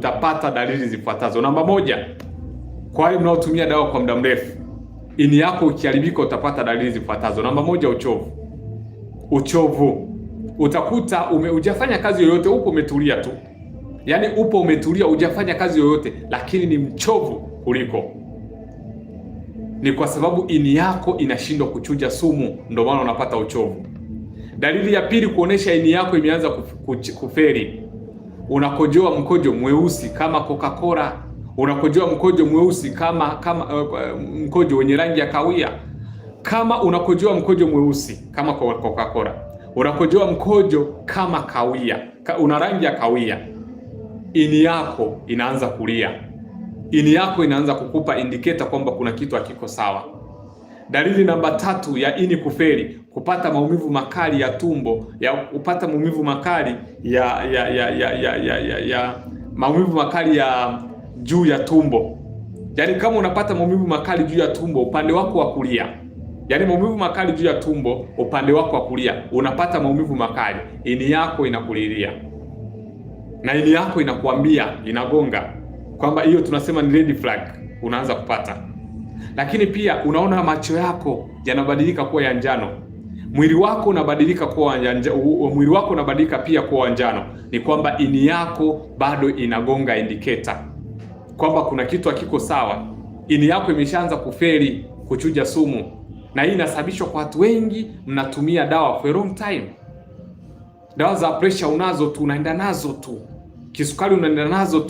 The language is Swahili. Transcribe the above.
utapata dalili zifuatazo. Namba moja, kwa wale mnaotumia dawa kwa muda mrefu, ini yako ikiharibika utapata dalili zifuatazo. Namba moja, uchovu. Utakuta hujafanya kazi yoyote, upo umetulia tu, yaani upo umetulia, hujafanya kazi yoyote, lakini ni mchovu kuliko. Ni kwa sababu ini yako inashindwa kuchuja sumu, ndio maana unapata uchovu. Dalili ya pili kuonesha ini yako imeanza kufeli, unakojoa mkojo mweusi kama Coca-Cola, unakojoa mkojo mweusi kama mkojo wenye rangi ya kahawia. Kama unakojoa mkojo mweusi kama Coca-Cola, unakojoa mkojo kama kahawia, una rangi ya kahawia, ini yako inaanza kulia. Ini yako inaanza kukupa indicator kwamba kuna kitu hakiko sawa. Dalili namba tatu ya ini kufeli, kupata maumivu makali ya tumbo, kupata maumivu makali maumivu makali ya juu ya tumbo. Yaani kama unapata maumivu makali juu ya tumbo upande wako wa kulia, yaani maumivu makali juu ya tumbo upande wako wa kulia, unapata maumivu makali, ini yako inakulilia na ini yako inakuambia, inagonga kwamba hiyo tunasema ni red flag, unaanza kupata. Lakini pia unaona macho yako yanabadilika kuwa ya njano, mwili wako unabadilika pia kuwa njano, ni kwamba ini yako bado inagonga indicator kwamba kuna kitu hakiko sawa. Ini yako imeshaanza kufeli kuchuja sumu, na hii inasababishwa kwa watu wengi mnatumia dawa for a long time. Dawa za pressure unazo tu, unaenda nazo tu, kisukari unaenda nazo tu.